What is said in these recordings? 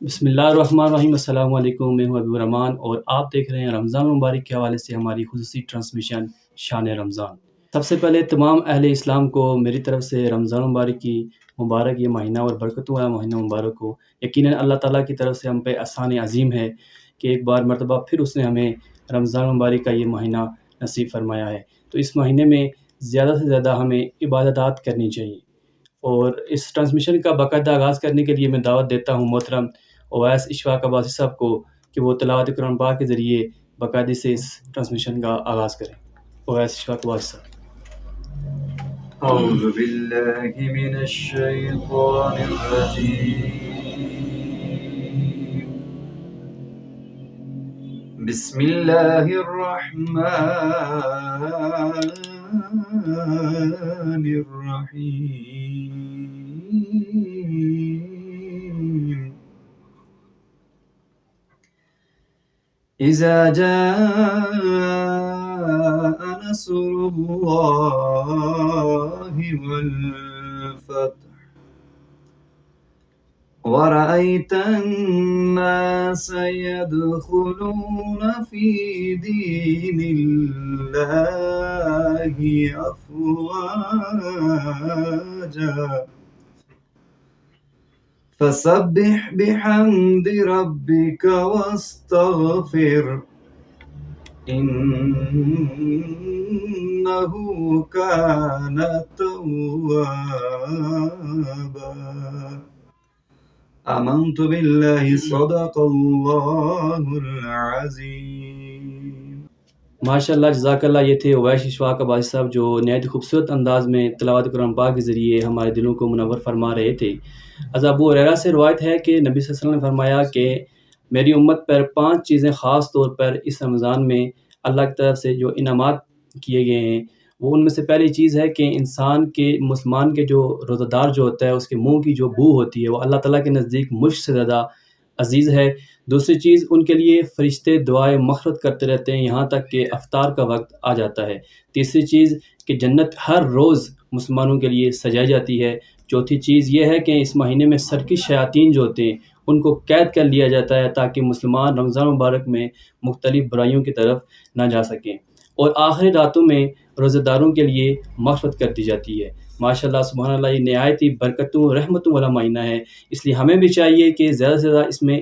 بسم اللہ الرحمن الرحیم۔ السلام علیکم، میں ہوں حبیب الرحمان اور آپ دیکھ رہے ہیں رمضان المبارک کے حوالے سے ہماری خصوصی ٹرانسمیشن شان رمضان۔ سب سے پہلے تمام اہل اسلام کو میری طرف سے رمضان المبارک کی مبارک یہ مہینہ اور برکتوں والا مہینہ مبارک ہو۔ یقیناً اللہ تعالیٰ کی طرف سے ہم پہ احسان عظیم ہے کہ ایک بار مرتبہ پھر اس نے ہمیں رمضان المبارک کا یہ مہینہ نصیب فرمایا ہے۔ تو اس مہینے میں زیادہ سے زیادہ ہمیں عبادات کرنی چاہیے، اور اس ٹرانسمیشن کا باقاعدہ آغاز کرنے کے لیے میں دعوت دیتا ہوں محترم اویس اشفاق عباسی صاحب کو کہ وہ تلاوت قرآن پاک کے ذریعے باقاعدگی سے اس ٹرانسمیشن کا آغاز کریں۔ اویس اشفاق عباسی صاحب۔ أعوذ بالله من الشيطان الرجيم بسم الله الرحمن الرحيم إذا جاء نصر الله والفتح ورأيت الناس يدخلون في دين الله أفواجا فسبح بحمد ربك واستغفر إنه كان توابا آمنت بالله صدق الله العظيم۔ ماشاء اللہ، جزاک اللہ۔ یہ تھے اویس اشفاق عباسی صاحب جو نہایت خوبصورت انداز میں تلاوت قرآن پاک کے ذریعے ہمارے دلوں کو منور فرما رہے تھے۔ از ابو ہریرہ سے روایت ہے کہ نبی صلی اللہ علیہ وسلم نے فرمایا کہ میری امت پر 5 چیزیں خاص طور پر اس رمضان میں اللہ کی طرف سے جو انعامات کیے گئے ہیں، وہ ان میں سے پہلی چیز ہے کہ انسان کے مسلمان کے جو روزہ دار جو ہوتا ہے اس کے منہ کی جو بو ہوتی ہے وہ اللہ تعالیٰ کے نزدیک مشک سے زیادہ عزیز ہے۔ دوسری چیز، ان کے لیے فرشتے دعائے مغفرت کرتے رہتے ہیں یہاں تک کہ افطار کا وقت آ جاتا ہے۔ تیسری چیز کہ جنت ہر روز مسلمانوں کے لیے سجائی جاتی ہے۔ چوتھی چیز یہ ہے کہ اس مہینے میں سرکش شیاطین جو ہوتے ہیں ان کو قید کر لیا جاتا ہے تاکہ مسلمان رمضان مبارک میں مختلف برائیوں کی طرف نہ جا سکیں، اور آخری راتوں میں روزہ داروں کے لیے مغفرت کر دی جاتی ہے۔ ماشاءاللہ سبحان اللہ، یہ نہایت ہی برکتوں رحمتوں والا مہینہ ہے، اس لیے ہمیں بھی چاہیے کہ زیادہ سے زیادہ اس میں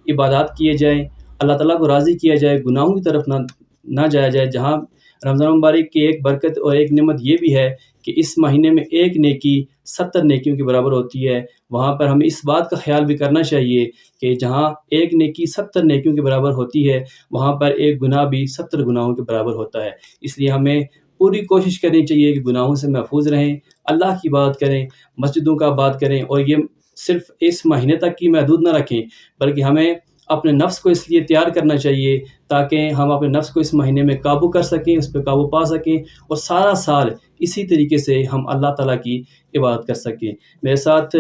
عبادات کیے جائیں، اللہ تعالیٰ کو راضی کیا جائے، گناہوں کی طرف نہ جایا جائے۔ جہاں رمضان مبارک کی ایک برکت اور ایک نعمت یہ بھی ہے کہ اس مہینے میں ایک نیکی 70 نیکیوں کے برابر ہوتی ہے، وہاں پر ہمیں اس بات کا خیال بھی کرنا چاہیے کہ جہاں ایک نیکی 70 نیکیوں کے برابر ہوتی ہے وہاں پر ایک گناہ بھی 70 گناہوں کے برابر ہوتا ہے۔ اس لیے ہمیں پوری کوشش کرنی چاہیے کہ گناہوں سے محفوظ رہیں، اللہ کی بات کریں، مسجدوں کا بات کریں، اور یہ صرف اس مہینے تک کی محدود نہ رکھیں بلکہ ہمیں اپنے نفس کو اس لیے تیار کرنا چاہیے تاکہ ہم اپنے نفس کو اس مہینے میں قابو کر سکیں، اس پہ قابو پا سکیں، اور سارا سال اسی طریقے سے ہم اللہ تعالیٰ کی عبادت کر سکیں۔ میرے ساتھ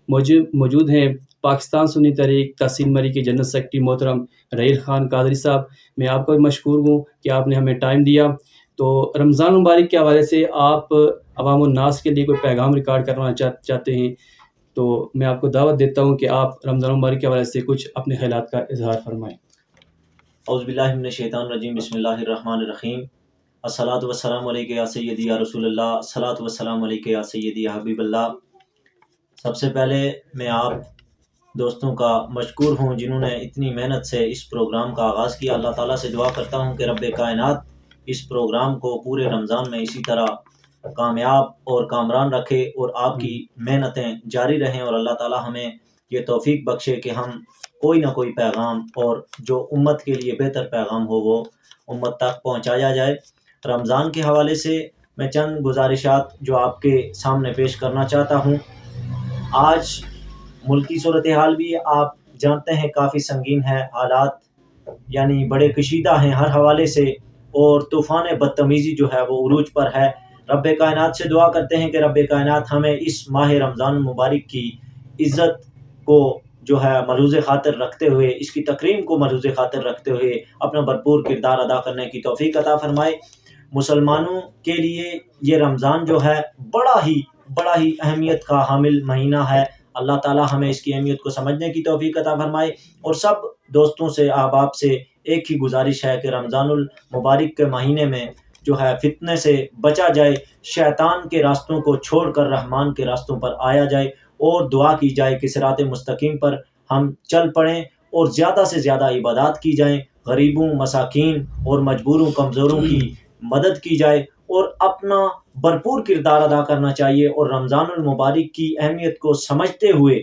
موجود ہیں پاکستان سنی تحریک تحصیل مری کے جنرل سیکرٹری محترم رحیل خان قادری صاحب۔ میں آپ کو بھی مشکور ہوں کہ آپ نے ہمیں ٹائم دیا۔ تو رمضان مبارک کے حوالے سے آپ عوام الناس کے لیے کوئی پیغام ریکارڈ کروانا چاہتے ہیں تو میں آپ کو دعوت دیتا ہوں کہ آپ رمضان مبارک کے حوالے سے کچھ اپنے خیالات کا اظہار فرمائیں۔ اعوذ باللہ من الشیطان الرجیم، بسم اللہ الرحمن الرحیم۔ الصلاۃ والسلام علیک یا سیدی یا رسول اللہ، الصلاۃ والسلام علیک یا سیدی یا حبیب اللہ۔ سب سے پہلے میں آپ دوستوں کا مشکور ہوں جنہوں نے اتنی محنت سے اس پروگرام کا آغاز کیا۔ اللہ تعالیٰ سے دعا کرتا ہوں کہ رب کائنات اس پروگرام کو پورے رمضان میں اسی طرح کامیاب اور کامران رکھے اور آپ کی محنتیں جاری رہیں، اور اللہ تعالیٰ ہمیں یہ توفیق بخشے کہ ہم کوئی نہ کوئی پیغام اور جو امت کے لیے بہتر پیغام ہو وہ امت تک پہنچایا جائے۔ رمضان کے حوالے سے میں چند گزارشات جو آپ کے سامنے پیش کرنا چاہتا ہوں۔ آج ملکی صورتحال بھی آپ جانتے ہیں کافی سنگین ہے، حالات یعنی بڑے کشیدہ ہیں ہر حوالے سے، اور طوفان بدتمیزی جو ہے وہ عروج پر ہے۔ رب کائنات سے دعا کرتے ہیں کہ رب کائنات ہمیں اس ماہ رمضان مبارک کی عزت کو جو ہے ملحوظ خاطر رکھتے ہوئے، اس کی تکریم کو ملحوظ خاطر رکھتے ہوئے اپنا بھرپور کردار ادا کرنے کی توفیق عطا فرمائے۔ مسلمانوں کے لیے یہ رمضان جو ہے بڑا ہی اہمیت کا حامل مہینہ ہے۔ اللہ تعالیٰ ہمیں اس کی اہمیت کو سمجھنے کی توفیق عطا فرمائے، اور سب دوستوں سے احباب سے ایک ہی گزارش ہے کہ رمضان المبارک کے مہینے میں جو ہے فتنے سے بچا جائے، شیطان کے راستوں کو چھوڑ کر رحمان کے راستوں پر آیا جائے، اور دعا کی جائے کہ صراط مستقیم پر ہم چل پڑیں، اور زیادہ سے زیادہ عبادات کی جائیں، غریبوں، مساکین اور مجبوروں، کمزوروں کی مدد کی جائے، اور اپنا بھرپور کردار ادا کرنا چاہیے، اور رمضان المبارک کی اہمیت کو سمجھتے ہوئے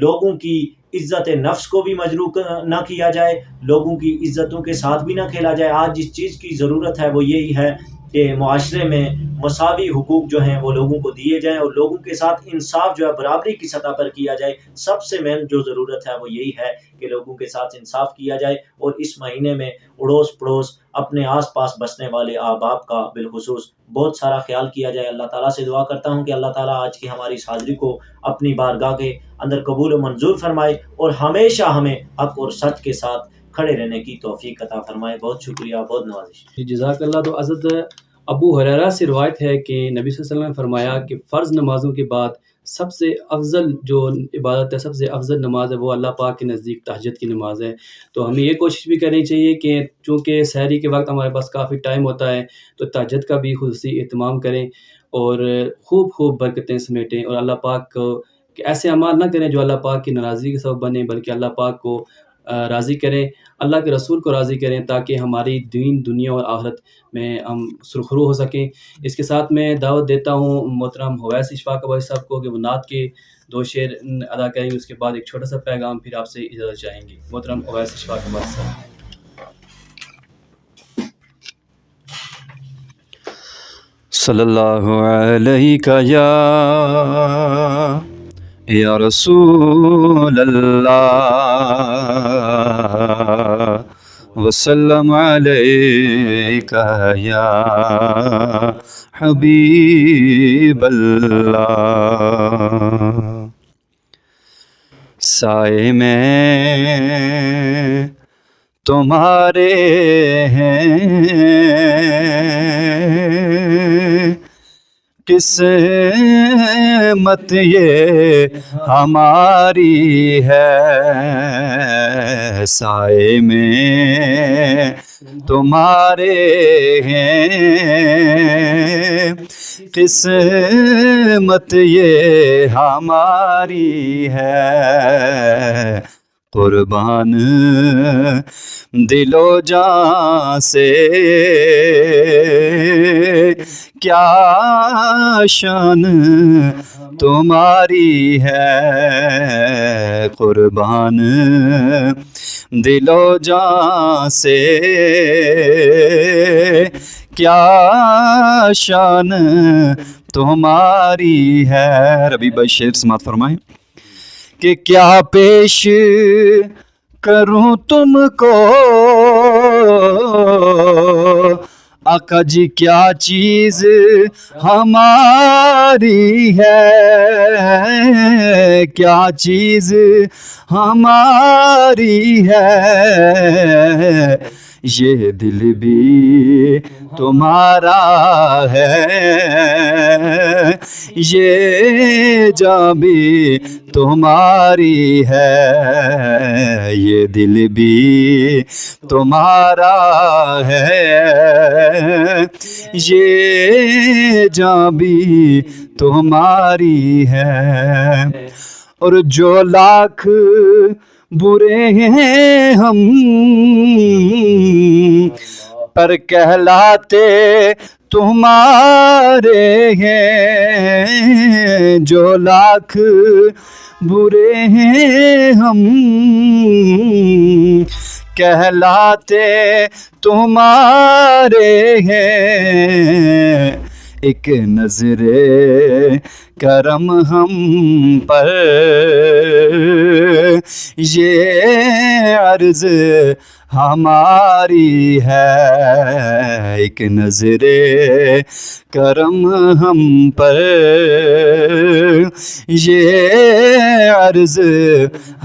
لوگوں کی عزت نفس کو بھی مجروح نہ کیا جائے، لوگوں کی عزتوں کے ساتھ بھی نہ کھیلا جائے۔ آج جس چیز کی ضرورت ہے وہ یہی ہے کہ معاشرے میں مساوی حقوق جو ہیں وہ لوگوں کو دیے جائیں، اور لوگوں کے ساتھ انصاف جو ہے برابری کی سطح پر کیا جائے۔ سب سے مین جو ضرورت ہے وہ یہی ہے کہ لوگوں کے ساتھ انصاف کیا جائے، اور اس مہینے میں اڑوس پڑوس اپنے آس پاس بسنے والے احباب کا بالخصوص بہت سارا خیال کیا جائے۔ اللہ تعالیٰ سے دعا کرتا ہوں کہ اللہ تعالیٰ آج کی ہماری اس حاضری کو اپنی بارگاہ کے اندر قبول و منظور فرمائے، اور ہمیشہ ہمیں حق اور سچ کے ساتھ کھڑے رہنے کی توفیق عطا فرمائے۔ بہت شکریہ، بہت نوازش۔ جزاک اللہ۔ تو حضرت ابو ہریرہ سے روایت ہے کہ نبی صلی اللہ علیہ وسلم نے فرمایا کہ فرض نمازوں کے بعد سب سے افضل جو عبادت ہے، سب سے افضل نماز ہے، وہ اللہ پاک کے نزدیک تہجد کی نماز ہے۔ تو ہمیں یہ کوشش بھی کرنی چاہیے کہ چونکہ سحری کے وقت ہمارے پاس کافی ٹائم ہوتا ہے، تو تہجد کا بھی خصوصی اہتمام کریں، اور خوب برکتیں سمیٹیں، اور اللہ پاک کو کہ ایسے اعمال نہ کریں جو اللہ پاک کی ناراضگی کا سبب بنے، بلکہ اللہ پاک کو راضی کریں، اللہ کے رسول کو راضی کریں، تاکہ ہماری دین، دنیا اور آخرت میں ہم سرخرو ہو سکیں۔ اس کے ساتھ میں دعوت دیتا ہوں محترم اویس اشفاق بھائی صاحب کو کہ وہ نعت کے 2 شعر ادا کریں گے، اس کے بعد ایک چھوٹا سا پیغام، پھر آپ سے اجازت چاہیں گے۔ محترم اویس اشفاق بھائی صاحب۔ صلی اللہ علیہ یا رسول اللہ وسلم علیکہ یا حبیب اللہ۔ سائے میں تمہارے ہیں، قسمت یہ ہماری ہے، سائے میں تمہارے ہیں، قسمت یہ ہماری ہے، قربان دل و جان سے کیا شان تمہاری ہے، قربان دل و جان سے کیا شان تمہاری ہے۔ ربیع بھائی شعر سماعت فرمائیں کہ کیا پیش کروں تم کو آقا جی، کیا چیز ہماری ہے، کیا چیز ہماری ہے، یہ دل بھی تمہارا ہے، یہ جاں بھی تمہاری ہے، یہ دل بھی تمہارا ہے، یہ جاں بھی تمہاری ہے، اور جو لاکھ برے ہیں ہم پر کہلاتے تمہارے ہیں، جو لاکھ برے ہیں ہم کہلاتے تمہارے ہیں، ایک نظر کرم ہم پر یہ عرض ہماری ہے، ایک نظر کرم ہم پر یہ عرض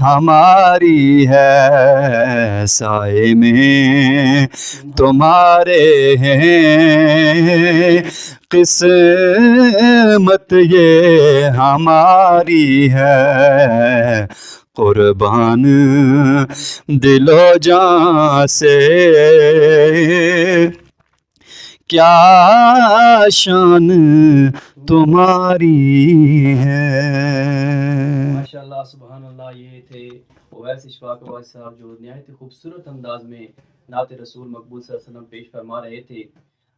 ہماری ہے، سائے میں تمہارے ہیں، قسمت یہ ہماری ہے، قربان دل و جان سے کیا شان تمہاری ہے۔ ماشاءاللہ سبحان اللہ، یہ تھے اویس اشفاق واعظ صاحب جو نہایت خوبصورت انداز میں نعت رسول مقبول صلی اللہ علیہ وسلم پیش فرما رہے تھے۔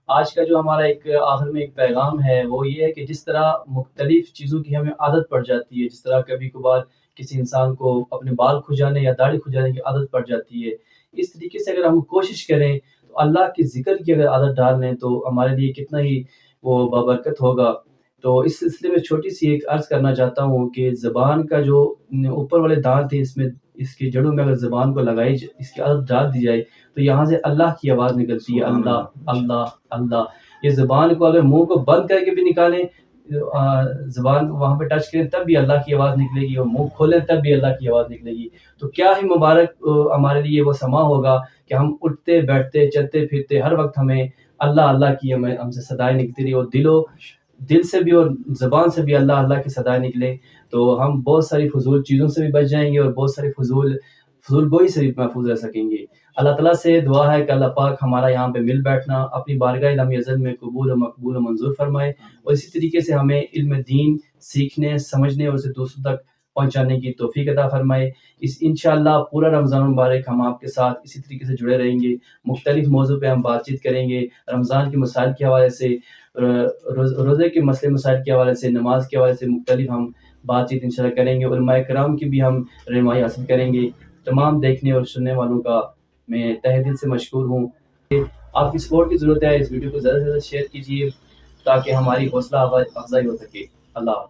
آج کا جو ہمارا ایک آخر میں ایک پیغام ہے وہ یہ ہے کہ جس طرح مختلف چیزوں کی ہمیں عادت پڑ جاتی ہے، جس طرح کبھی کبھار کسی انسان کو اپنے بال کھجانے یا داڑھی کھجانے کی عادت پڑ جاتی ہے، اس طریقے سے اگر ہم کوشش کریں تو اللہ کے ذکر کی اگر عادت ڈال لیں تو ہمارے لیے کتنا ہی وہ بابرکت ہوگا۔ تو اس سلسلے میں چھوٹی سی ایک عرض کرنا چاہتا ہوں کہ زبان کا جو اوپر والے دانت ہیں، اس میں اس کی جڑوں میں اگر زبان کو لگائی اس کی عادت ڈال دی جائے تو یہاں سے اللہ کی آواز نکلتی ہے، اللہ اللہ اللہ۔ یہ زبان کو اگر منہ کو بند کر کے بھی نکالیں، زبان وہاں پہ ٹچ کریں تب بھی اللہ کی آواز نکلے گی، اور منہ کھولیں تب بھی اللہ کی آواز نکلے گی۔ تو کیا ہی مبارک ہمارے لیے وہ سما ہوگا کہ ہم اٹھتے بیٹھتے چلتے پھرتے ہر وقت ہمیں اللہ اللہ کی ہم سے صدائیں نکلتی رہی، اور دل سے بھی اور زبان سے بھی اللہ اللہ کی صدائیں نکلے، تو ہم بہت ساری فضول چیزوں سے بھی بچ جائیں گے اور بہت ساری فضول گوئی سے بھی محفوظ رہ سکیں گے۔ اللہ تعالیٰ سے دعا ہے کہ اللہ پاک ہمارا یہاں پہ مل بیٹھنا اپنی بارگاہ الہی ازل میں قبول و مقبول و منظور فرمائے، اور اسی طریقے سے ہمیں علم دین سیکھنے سمجھنے اور اسے دوسروں تک پہنچانے کی توفیق عطا فرمائے۔ انشاءاللہ پورا رمضان مبارک ہم آپ کے ساتھ اسی طریقے سے جڑے رہیں گے، مختلف موضوع پہ ہم بات چیت کریں گے، رمضان کے مسائل کے حوالے سے، روزے کے مسئلے مسائل کے حوالے سے، نماز کے حوالے سے مختلف ہم بات چیت انشاءاللہ کریں گے، علماء کرام کی بھی ہم رہنمائی حاصل کریں گے۔ تمام دیکھنے اور سننے والوں کا میں تہہ دل سے مشکور ہوں۔ آپ کی سپورٹ کی ضرورت ہے، اس ویڈیو کو زیادہ سے زیادہ شیئر کیجیے تاکہ ہماری حوصلہ افزائی ہو سکے۔ اللہ حافظ۔